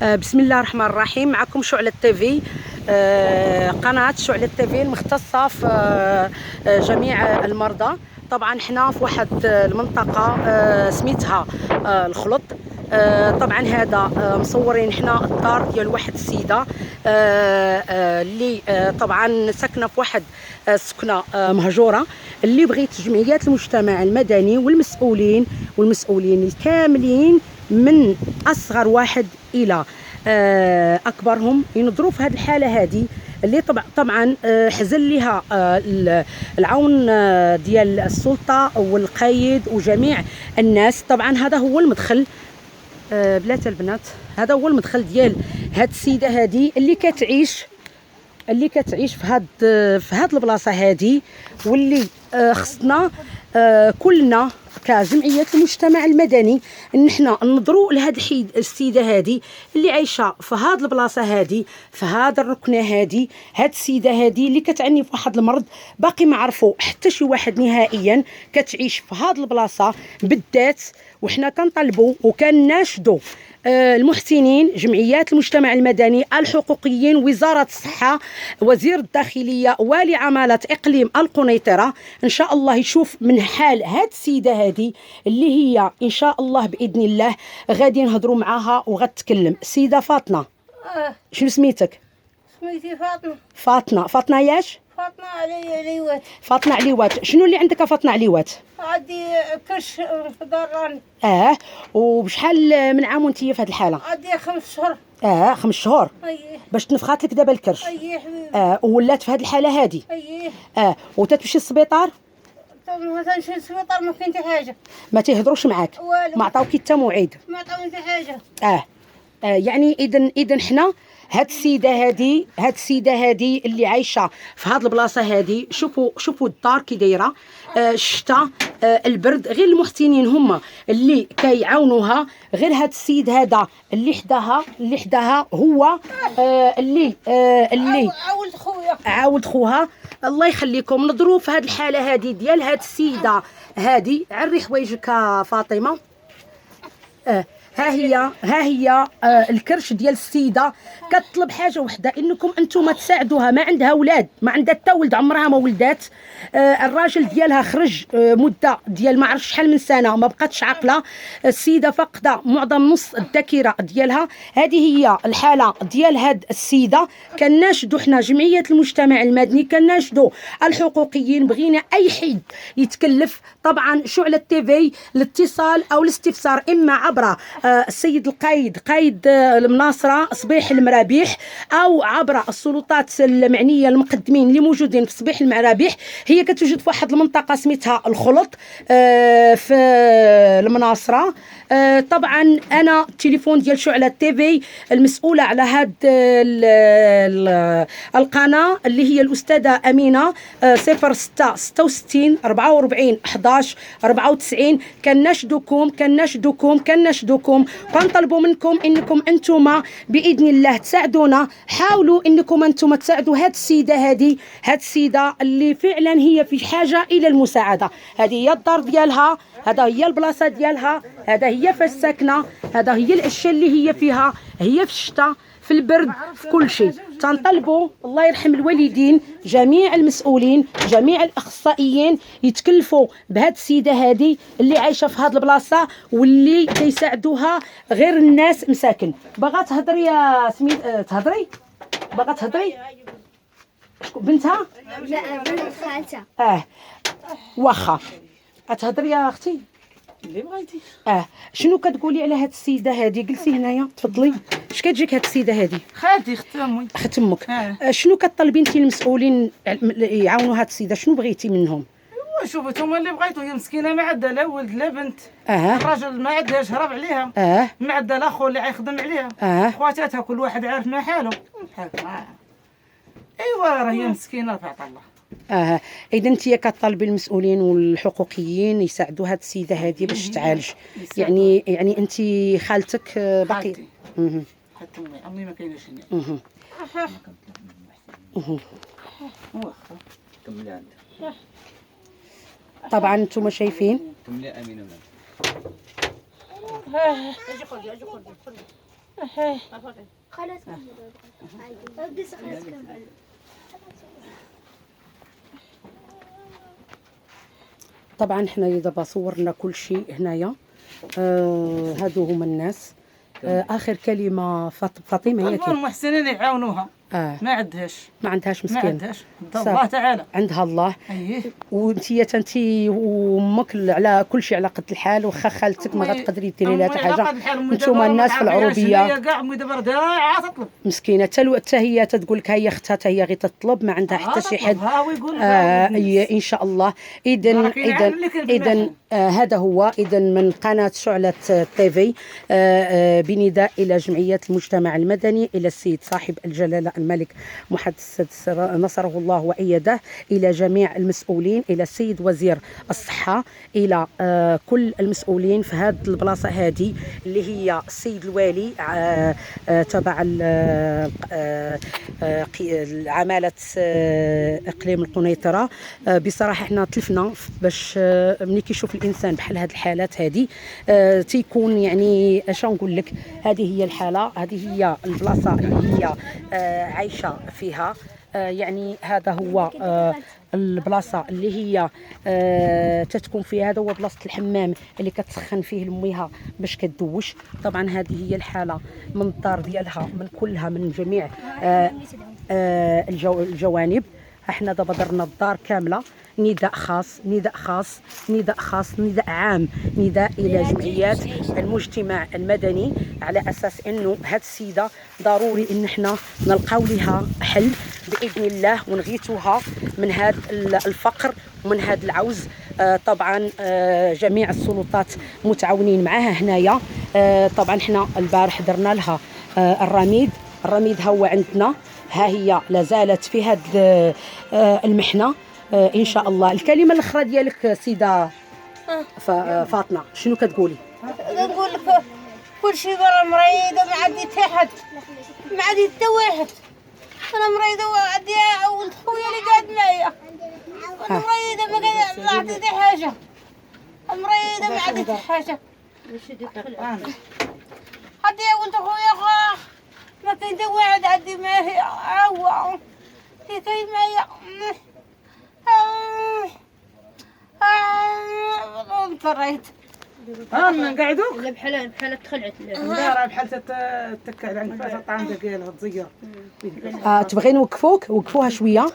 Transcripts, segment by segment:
بسم الله الرحمن الرحيم. معكم شعلة تيفي، قناة شعلة تيفي المختصة في جميع المرضى. طبعا حنا في واحد المنطقة سميتها الخلط. طبعا هذا مصورين حنا الدار ديال واحد السيدة اللي طبعا ساكنة في واحد السكنة مهجورة، اللي بغيت جمعيات المجتمع المدني والمسؤولين الكاملين من أصغر واحد إلى أكبرهم ينظروا في هذه الحالة هذه، اللي طبعا حزن لها العون ديال السلطة والقايد وجميع الناس. طبعا هذا هو المدخل بلاتي البنات، هذا هو المدخل ديال هاد السيدة هذه اللي كتعيش في هاد البلاصة هذه، واللي خصنا كلنا كجمعية المجتمع المدني ان احنا ننظروا لهاد السيده هذه اللي عايشه في هاد البلاصه هذه، في هاد الركنه هذه. هاد السيده هذه اللي كتعني في واحد المرض باقي ما عرفوا حتى شي واحد نهائيا، كتعيش في هاد البلاصه بالذات. وحنا كنطلبوا وكناشدوا المحسنين، جمعيات المجتمع المدني، الحقوقيين، وزارة الصحة، وزير الداخلية، والي عمالة إقليم القنيطرة، إن شاء الله يشوف من حال هاد السيدة هذه اللي هي إن شاء الله بإذن الله غادي نهضروا معاها وغتكلم. سيدة فاطمة، شنو سميتك؟ سميتي فاطمة. فاطمة ياش؟ فاطمة عليوات. فاطمة عليوات. شنو اللي عندك فاطمة عليوات؟ عندي كرش في ضراني. وبشحال من عام وانتي في هذه الحالة؟ عندي 5 شهور. 5 شهور. اييه. باش تنفخات لك دابا الكرش. اييه حبيبي. ولات في هذه الحالة هذه. اييه. وتتمشي للسبيطار؟ ما تمشي للسبيطار، ما كاين حتى حاجة. ما تيهضروش معاك؟ والو. ما عطاوك حتى موعد؟ ما عطاوني حتى حاجة. يعني اذا حنا هاد السيده هذه اللي عايشه في هاد البلاصه هذه، شوفوا الدار كي دايره، الشتاء، البرد. غير المحسنين هما اللي كيعاونوها. غير هاد السيد هذا اللي حداها هو اللي عاود خوها. الله يخليكم، نضروا في هاد الحاله هذه ديال هاد السيده هذه. عري حوايجك فاطمه. ها هي الكرش ديال السيده. كتطلب حاجه وحده، انكم انتم تساعدوها. ما عندها اولاد، ما عندها حتى ولد، عمرها ما ولدات. الراجل ديالها خرج مده ديال ما عرفش شحال من سنه، ما بقاتش عاقله. السيده فاقده معظم نص الذاكره ديالها. هذه هي الحاله ديال هاد السيده. كناشدوا حنا جمعيه المجتمع المدني، كناشدوا الحقوقيين، بغينا اي حد يتكلف. طبعا شعلة تيفي الاتصال او الاستفسار اما عبر السيد قايد المناصرة صبيح المرابيح، او عبر السلطات المعنيه المقدمين اللي موجودين في صبيح المرابيح. هي كتوجد في واحد المنطقه سميتها الخلط في المناصره. طبعا انا التليفون ديال شعلة تيفي المسؤوله على هاد القناه اللي هي الاستاذه امينه، 06 66 44 11 94. كنشدكم كنطلبوا منكم انكم انتم باذن الله تساعدونا. حاولوا انكم انتم تساعدوا هاد السيده اللي فعلا هي في حاجه الى المساعده. هذه هي الدار ديالها، هذا هي البلاصه ديالها، هذا هي فاش ساكنه، هذا هي الاشياء اللي هي فيها. هي في الشتاء، في البرد، في كل شيء. تنطلبوا الله يرحم الوالدين، جميع المسؤولين، جميع الاخصائيين يتكلفوا بهاد السيده هذه اللي عايشه في هاد البلاصه، واللي كيساعدوها غير الناس مساكن. باغا تهضري يا سميت؟ تهضري؟ باغا تهضري؟ بنتها؟ لا بنت خالتها. واخا تهضري يا اختي اللي بغيتي. شنو كتقولي على هاد السيده هذه؟ جلسي هنايا تفضلي. اش كتجيك هاد السيده هذه؟ خالتي اخت امي. اخت امك. شنو كطلبي انت المسؤولين يعاونوا هاد السيده؟ شنو بغيتي منهم؟ شوفوا نتوما اللي بغيتو. هي مسكينه ما عندها لا ولد لا بنت. الراجل ما عندهاش، هرب عليها. ما عندها لا خو اللي غيخدم عليها. خواتاتها كل واحد عارف ما حاله. ايوا راهي مسكينه تعطى الله. اذا انت كطالبي المسؤولين والحقوقيين يساعدوا هاد السيده هذه باش تعالج. يعني انت خالتك باقي؟ حتى امي ما كايناش هنا. كملي عندك. طبعا انتم شايفين. كملي امينه. خلاص طبعا حنا دابا صورنا كل شيء هنايا. هادو هما الناس. اخر كلمه فاطمه هي المحسنين يعاونوها. ما عندهاش مسكين. ما عندهاش الله تعالى عندها الله. اييه. وانتي تنتي وامك على كل شيء على قد الحال، وخا خالتك ما غتقدري ديري لها حتى حاجه. نتوما الناس في العروبيه كاع دابا داعا تطلب مسكينه حتى هي تتقول لك هي اختها حتى هي غير تطلب، ما عندها حتى شي حد. ان شاء الله. اذا هذا هو اذا من قناه شعلة تيفي بنداء الى جمعيه المجتمع المدني، الى السيد صاحب الجلاله الملك محمد السادس نصره الله وأيده، إلى جميع المسؤولين، إلى السيد وزير الصحة، إلى كل المسؤولين في هذه البلاصة هذه اللي هي السيد الوالي تبع عمالة إقليم القنيطرة. بصراحة احنا تلفنا باش ملي كيشوف الإنسان بحال هذه الحالات هذه تيكون يعني اش نقول لك، هذه هي الحالة، هذه هي البلاصة اللي هي عايشة فيها. يعني هذا هو البلاصه اللي هي تتكون فيها. هذا هو بلاصه الحمام اللي كتسخن فيه لميها باش كدوش. طبعا هذه هي الحاله من الدار ديالها من كلها من جميع الجوانب. احنا دابا درنا الدار كامله. نداء خاص نداء عام، نداء الى جمعيات المجتمع المدني، على اساس انه هاد السيده ضروري ان احنا نلقاو لها حل باذن الله ونغيثوها من هذا الفقر ومن هذا العوز. طبعا جميع السلطات متعاونين معاها هنايا. طبعا احنا البارح درنا لها الرميد ها هو عندنا، ها هي لازالت في هذه المحنه. ان شاء الله. الكلمه الاخرى ديالك سيده فاطمه شنو كتقولي؟ نقول لك كل شيء برا مريضه، ما عندي حتى حد، ما عندي حتى واحد. انا مريضه وعندي ولد خويا اللي قاعد معايا. انا مريضه ما عندي حتى حاجه، مريضه ما عندي حتى حاجه. عندي ولد خويا ما كاين حتى واحد عندي معاه عوا اللي كاين معايا. انطريت. نقعدوك بحال تخلعت. لا راه بحال تتكع عندك فاش الطعام ديالها تزير. تبغي وقفوها شويه،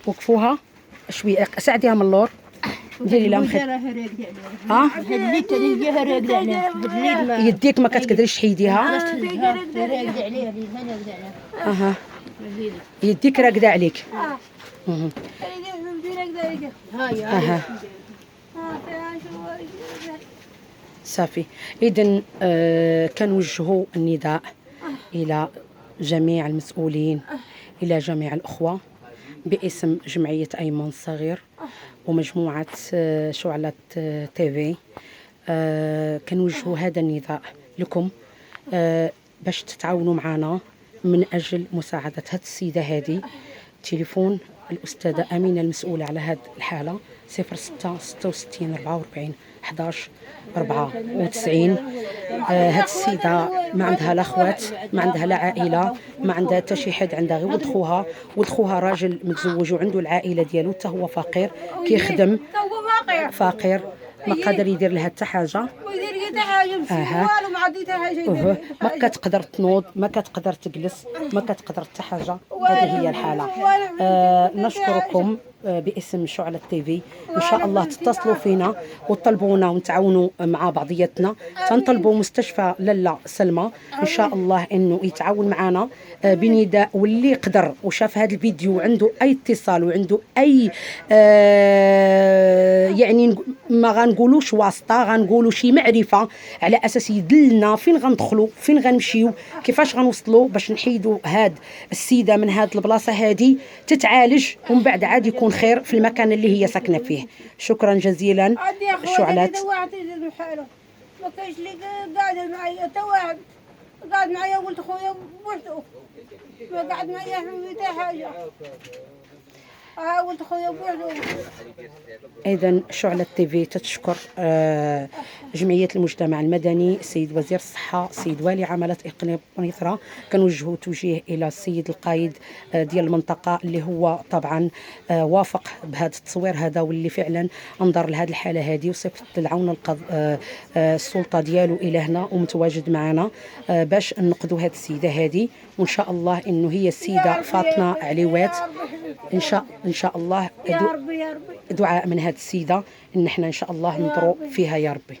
وقفوها شويه، ساعديها من اللور، ديري لها مخيط. هديت نديها راقده عليها يديك ما كتقدريش تحيديها. راقده عليها اها يديك راقده عليك. اها صافي. اذا كنوجهوا النداء الى جميع المسؤولين، الى جميع الاخوه باسم جمعيه ايمن الصغير ومجموعه شعلة تيفي. كنوجهوا هذا النداء لكم باش تتعاونوا معنا من اجل مساعده هذه السيده هذه. تليفون الأستاذة أمينة المسؤولة على هذه الحالة 06 66 44 11 94. هاد السيدة ما عندها لا خوات، ما عندها لا عائلة، ما عندها حتى شي حد، عندها غير ولد خوها راجل متزوج وعنده العائلة ديالو، حتى هو فقير كيخدم، فقير ما قادر يدير لها حتى حاجة. ما كتقدر تنوض، ما كتقدر تجلس، ما كتقدر حتى حاجه. هذه هي الحاله. نشكركم باسم شعلة تيفي. ان شاء الله تتصلوا فينا وتطلبونا ونتعاونوا مع بعضياتنا. تنطلبوا مستشفى لاله سلمى ان شاء الله انه يتعاون معنا بنداء، واللي يقدر وشاف هذا الفيديو وعنده اي اتصال وعنده اي يعني ما غنقولوش واسطه، غنقولوا شي معرفه على اساس يدلنا فين غندخلوا، فين غنمشيو، كيفاش غنوصلوا باش نحيدوا هاد السيده من هاد البلاصه هذه تتعالج ومن بعد عاد يكون خير في المكان اللي هي ساكنه فيه. شكرا جزيلا. شعلات ما كاينش اللي قاعد معايا، حتى واحد قاعد معايا ولد خويا بوحدو، ما قاعد معايا حتى حاجه. ولد خويا بوحدو. اذا شعلة تيفي تتشكر جمعيه المجتمع المدني، السيد وزير الصحه، السيد والي عمله اقليم قنيطره، كنوجهوا توجيه الى السيد القائد ديال المنطقه اللي هو طبعا وافق بهذا التصوير هذا، واللي فعلا انظر لهذه الحاله هذه وصيفط العون السلطه ديالو الى هنا ومتواجد معنا باش ننقذوا هذه السيده هذه، وان شاء الله انه هي السيده فاطمه عليوات ان شاء الله يا ربي يا ربي دعاء من هذه السيده ان احنا ان شاء الله ننظروا فيها يا ربي.